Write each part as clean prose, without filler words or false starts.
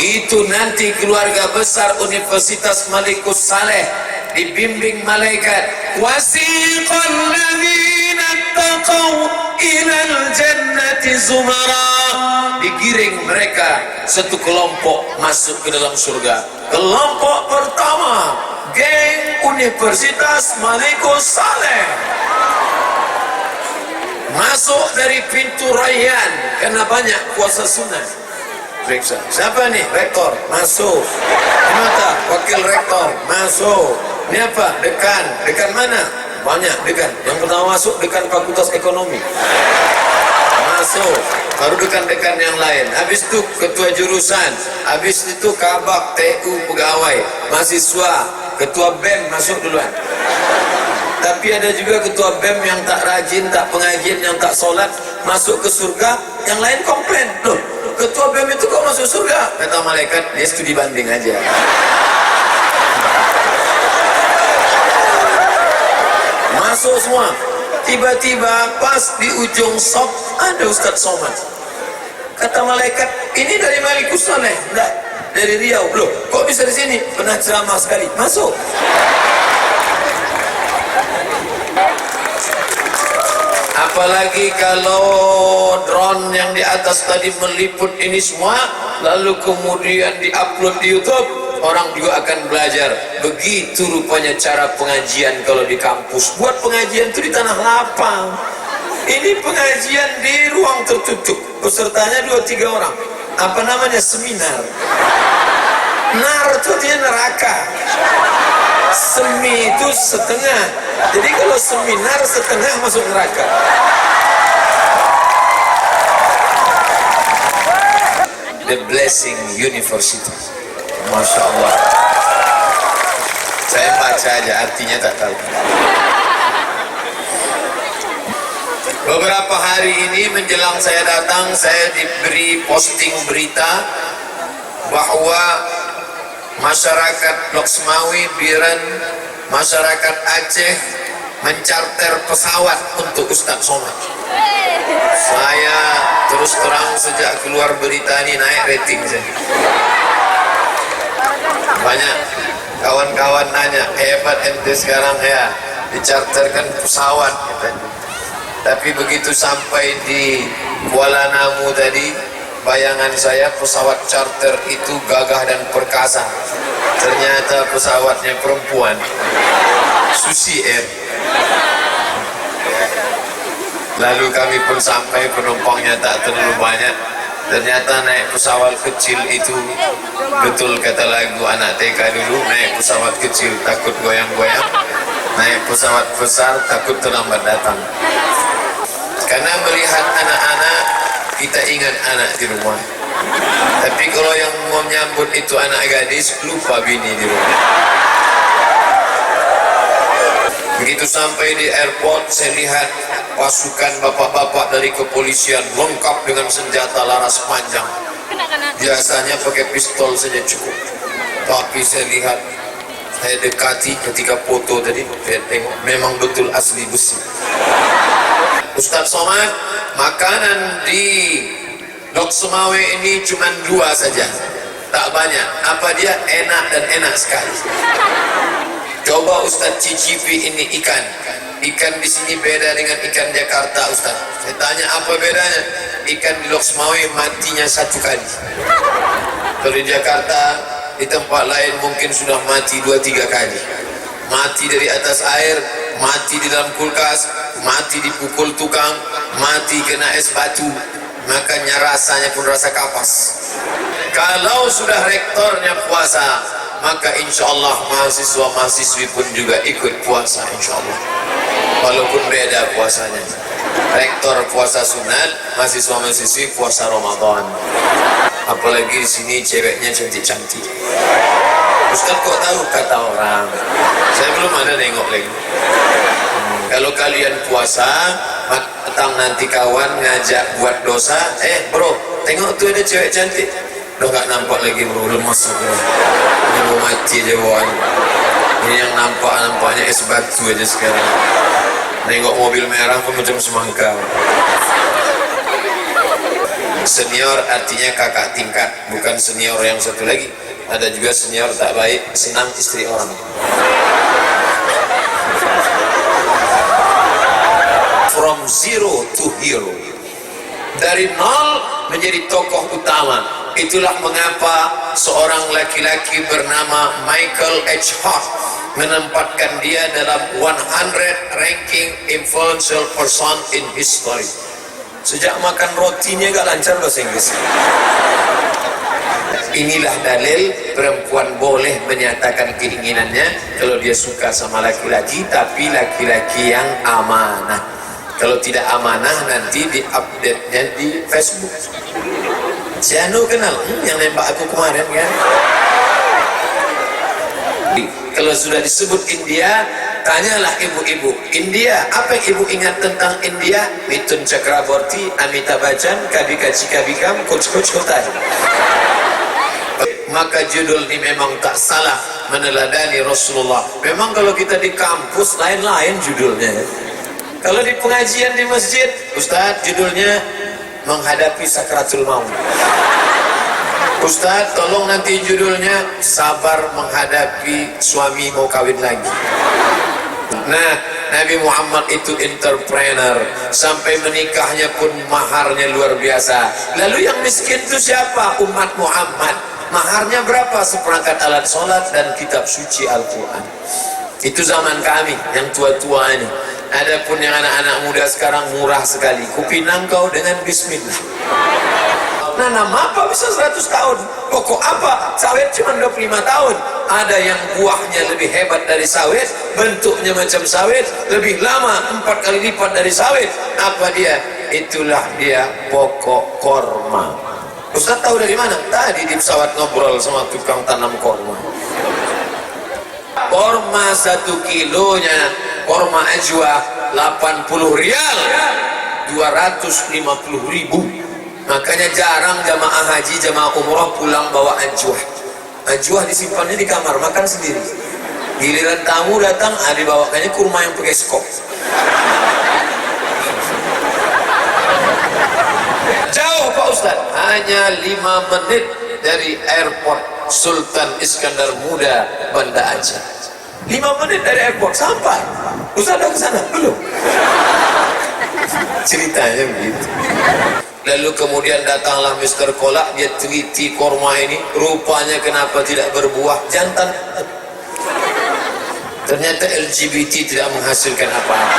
begitu nanti keluarga besar Universitas Malikus Saleh dibimbing malaikat, wasiqal ladzina taqaw ilal jannati zumara, digiring mereka satu kelompok masuk ke dalam surga. Kelompok pertama, geng Universitas Malikus Saleh, masuk dari pintu Rayyan karena banyak puasa sunnah. Periksa, siapa nih? Rektor, masuk. Mata, wakil rektor, masuk. Ini apa? Dekan. Dekan mana? Banyak dekan. Yang pertama masuk dekan Fakultas Ekonomi, masuk. Baru dekan-dekan yang lain. Habis itu ketua jurusan, habis itu kabak TU pegawai, mahasiswa, ketua BEM masuk duluan. Tapi ada juga ketua BEM yang tak rajin, tak pengajian, yang tak sholat, masuk ke surga. Yang lain komplain, loh ketua BEM itu kok masuk surga? Kata malaikat, dia studi banding aja. Masuk semua. Tiba-tiba pas di ujung sop ada Ustadz Somad. Kata malaikat, ini dari Malikus Saleh? Enggak, dari Riau. Loh, kok bisa di sini? Pernah ceramah sekali. Masuk. Apalagi kalau drone yang di atas tadi meliput ini semua, lalu kemudian diupload di YouTube, orang juga akan belajar. Begitu rupanya cara pengajian kalau di kampus. Buat pengajian itu di tanah lapang. Ini pengajian di ruang tertutup, pesertanya 2-3 orang. Apa namanya? Seminar. Nar itu artinya neraka, semi itu setengah. Jadi kalau seminar setengah masuk neraka. The Blessing University, Masya Allah. Saya baca aja, artinya tak tahu. Beberapa hari ini menjelang saya datang, saya diberi posting berita bahwa masyarakat Lok Semawi, Biren, masyarakat Aceh mencarter pesawat untuk Ustadz Somad. Saya terus terang sejak keluar berita ini naik rating saya. Banyak kawan-kawan nanya, hebat ente sekarang ya, dicarterkan pesawat gitu. Tapi begitu sampai di Kuala Namu tadi, bayangan saya pesawat charter itu gagah dan perkasa. Ternyata pesawatnya perempuan, Susi Air. Lalu kami pun sampai, penumpangnya tak terlalu banyak. Ternyata naik pesawat kecil itu, betul kata lagu anak TK dulu, naik pesawat kecil takut goyang-goyang, naik pesawat besar takut terlambat datang. Karena melihat anak-anak, kita ingat anak di rumah. Tapi kalau yang mau menyambut itu anak gadis, lupa bini di rumah. Begitu sampai di airport, saya lihat pasukan bapak-bapak dari kepolisian lengkap dengan senjata laras panjang. Biasanya pakai pistol saja cukup. Tapi saya lihat, saya dekati ketika foto tadi, saya tengok memang betul asli besi. Ustadz Somad, makanan di Lok Semawi ini cuma 2 saja, tak banyak. Apa dia? Enak dan enak sekali. Coba Ustadz cicipi ini ikan. Ikan di sini beda dengan ikan Jakarta, Ustadz. Saya tanya apa bedanya? Ikan di Lok Semawi matinya 1 kali. Kalau di Jakarta, di tempat lain mungkin sudah mati 2-3 kali. Mati dari atas air, mati di dalam kulkas, mati dipukul tukang, mati kena es batu. Makanya rasanya pun rasa kapas. Kalau sudah rektornya puasa, maka insya Allah mahasiswa-mahasiswi pun juga ikut puasa insya Allah. Walaupun beda puasanya. Rektor puasa sunat, mahasiswa-mahasiswi puasa Ramadan. Apalagi di sini ceweknya cantik-cantik. Ustaz kok tahu? Kata orang. Saya belum ada nengok lagi. Kalau kalian puasa, datang nanti kawan ngajak buat dosa, bro, tengok tuh ada cewek cantik. Udah gak nampak lagi bro, lemas bro. Ini mau mati aja bawaan. Ini yang nampaknya es batu aja sekarang. Nengok mobil merah pun macam semangka. Senior artinya kakak tingkat, bukan senior yang satu lagi. Ada juga senior tak baik, senang istri orang. From zero to hero, dari nol menjadi tokoh utama. Itulah mengapa seorang laki-laki bernama Michael H. Hart menempatkan dia dalam 100 ranking influential person in history. Sejak makan rotinya gak lancar bahasa Inggris. Inilah dalil perempuan boleh menyatakan keinginannya kalau dia suka sama laki-laki, tapi laki-laki yang amanah. Kalau tidak amanah nanti di-update-nya di Facebook. Si Anu kenal yang nembak aku kemarin kan. Kalau sudah disebut India, tanyalah ibu-ibu India, apa yang ibu ingat tentang India? Mithun Chakraborty, Amitabh Bachchan, Kabika Chika Bikam, Coach Kotai. Maka judul ini memang tak salah, meneladani Rasulullah. Memang kalau kita di kampus lain-lain judulnya. Kalau di pengajian di masjid, Ustaz judulnya menghadapi sakratul maut. Ustaz tolong nanti judulnya sabar menghadapi suami mau kawin lagi. Nah, Nabi Muhammad itu entrepreneur, sampai menikahnya pun maharnya luar biasa. Lalu yang miskin itu siapa? Umat Muhammad. Maharnya berapa? Seperangkat alat sholat dan kitab suci Al-Quran. Itu zaman kami yang tua-tua ini. Adapun yang anak-anak muda sekarang murah sekali. Kupinang kau dengan bismillah. Nanam apa bisa 100 tahun? Pokok apa? Sawit cuma 25 tahun. Ada yang buahnya lebih hebat dari sawit, bentuknya macam sawit, lebih lama 4 kali lipat dari sawit. Apa dia? Itulah dia pokok korma. Ustaz tahu dari mana? Tadi di pesawat ngobrol sama tukang tanam korma. Korma 1 kilonya, korma ajwa 80 rial, 250.000. Makanya jarang jamaah haji, jamaah umroh pulang bawa ajwa. Ajwa disimpannya di kamar, makan sendiri. Giliran tamu datang, dibawakannya kurma yang pakai skop. Jauh Pak Ustaz, hanya 5 menit dari airport Sultan Iskandar Muda, Banda Aceh. 5 menit dari airport sampai. Ustaz udah kesana? Belum. Ceritanya begitu. Lalu kemudian datanglah Mr. Kolak, dia teliti korma ini, rupanya kenapa tidak berbuah, jantan. Ternyata LGBT tidak menghasilkan apa-apa.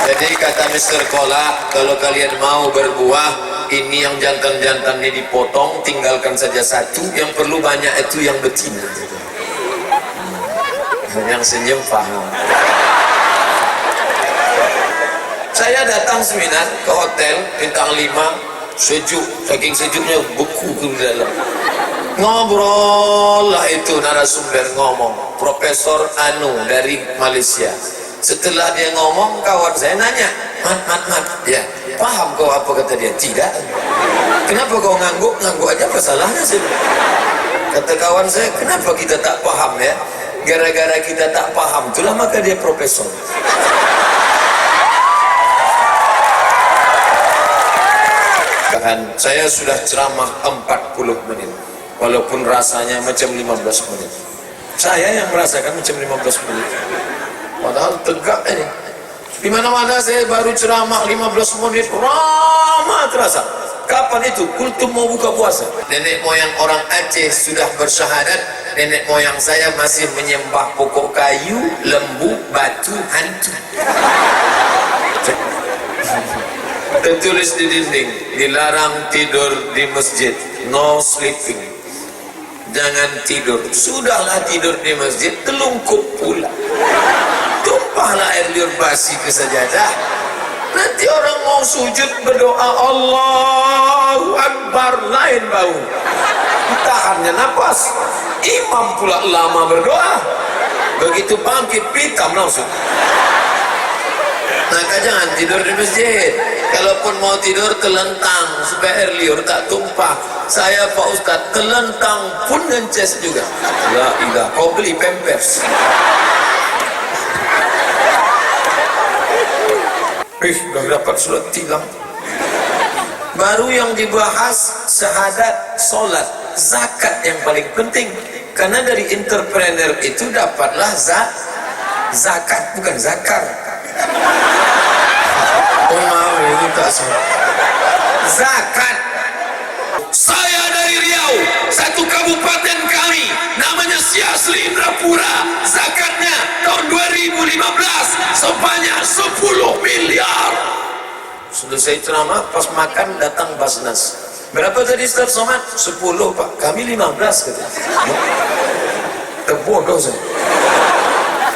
Jadi kata Mr. Kolak, kalau kalian mau berbuah, ini yang jantan-jantan ini dipotong, tinggalkan saja 1, yang perlu banyak itu yang betina. Yang senyum paham. Saya datang seminar ke hotel bintang 5, sejuk, saking sejuknya beku ke dalam. Ngobrol lah itu narasumber ngomong, Profesor Anu dari Malaysia. Setelah dia ngomong, kawan saya nanya, mat, ya, paham kau apa kata dia? Tidak. Kenapa kau ngangguk? Ngangguk aja apa salahnya sih? Kata kawan saya, kenapa kita tak paham ya? Gara-gara kita tak paham, itulah maka dia profesor. Saya sudah ceramah 40 menit, walaupun rasanya macam 15 menit. Saya yang merasakan macam 15 menit. Padahal tegak ini. Di mana-mana saya baru ceramah 15 menit, lama terasa. Kapan itu? Kultum mau buka puasa. Nenek moyang orang Aceh sudah bersyahadat. Nenek moyang saya masih menyembah pokok kayu, lembu, batu, hantu. Tertulis di dinding, dilarang tidur di masjid, no sleeping. Jangan tidur. Sudahlah tidur di masjid, telungkup pula. Tumpahlah air liur basi ke sajadah. Nanti orang mau sujud berdoa Allahu Akbar, lain bau. Tahannya napas. Imam pula lama berdoa. Begitu bangkit pitam langsung. Maka jangan tidur di masjid. Kalaupun mau tidur telentang supaya air liur tak tumpah. Saya Pak Ustadz telentang pun ngences juga. La ilah, kau beli Pampers. udah dapat surat tilang. Baru yang dibahas syahadat, sholat, zakat yang paling penting. Karena dari entrepreneur itu dapatlah zakat, bukan zakar. Oh maaf, ini tak salah. Zakat. Saya dari Riau, satu kabupaten kami, namanya Siasli Indrapura. Zakatnya tahun 2015 sebanyak 10 miliar. Selesai ceramah, pas makan datang Basnas. Berapa tadi Ustaz Somad? 10 Pak, kami 15 katanya. Terbodoh saya.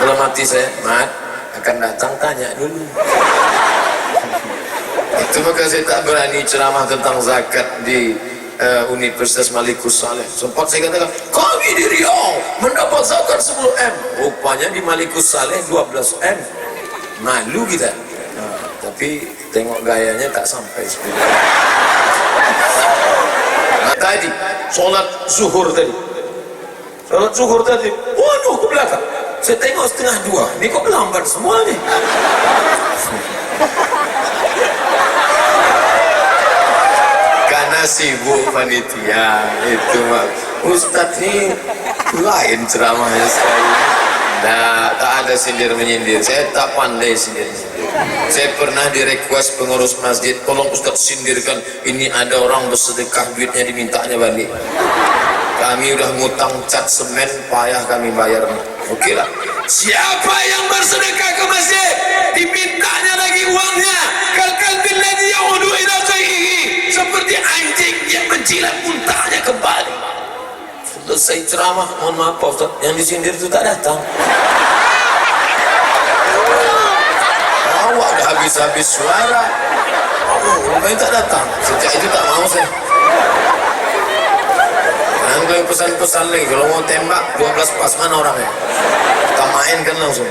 Dalam hati saya, Mat, akan datang tanya dulu. Itu maka saya tak berani ceramah tentang zakat di Universitas Malikus Saleh. Sempat saya katakan, kami di Riau mendapat zakat 10M. Rupanya di Malikus Saleh 12M. Malu kita. Tapi tengok gayanya tak sampai 10. Nah, tadi sholat zuhur tadi. Sholat zuhur tadi. Waduh, ke belakang. Saya tengok setengah 2. Ini kok lambat semua nih. Karena sibuk panitia itu mak. Ustadz ini lain ceramahnya sekali. Nah, tak ada sindir menyindir. Saya tak pandai sindir. Saya pernah direquest pengurus masjid, tolong Ustadz sindirkan. Ini ada orang bersedekah, duitnya dimintanya balik. Kami udah ngutang cat semen, payah kami bayar. Oke lah. Siapa yang bersedekah ke masjid, dimintanya lagi uangnya. Kalkal billadzi yaudu ila sayyihi, seperti anjing yang menjilat muntahnya kembali. Selesai ceramah, mohon maaf Pak Ustaz, yang disindir itu tak datang. Awak dah habis-habis suara. Rupanya tak datang. Sejak itu tak mau saya. Yang pesan-pesan lagi, kalau mau tembak 12 pas, mana orangnya? Kita main kan langsung.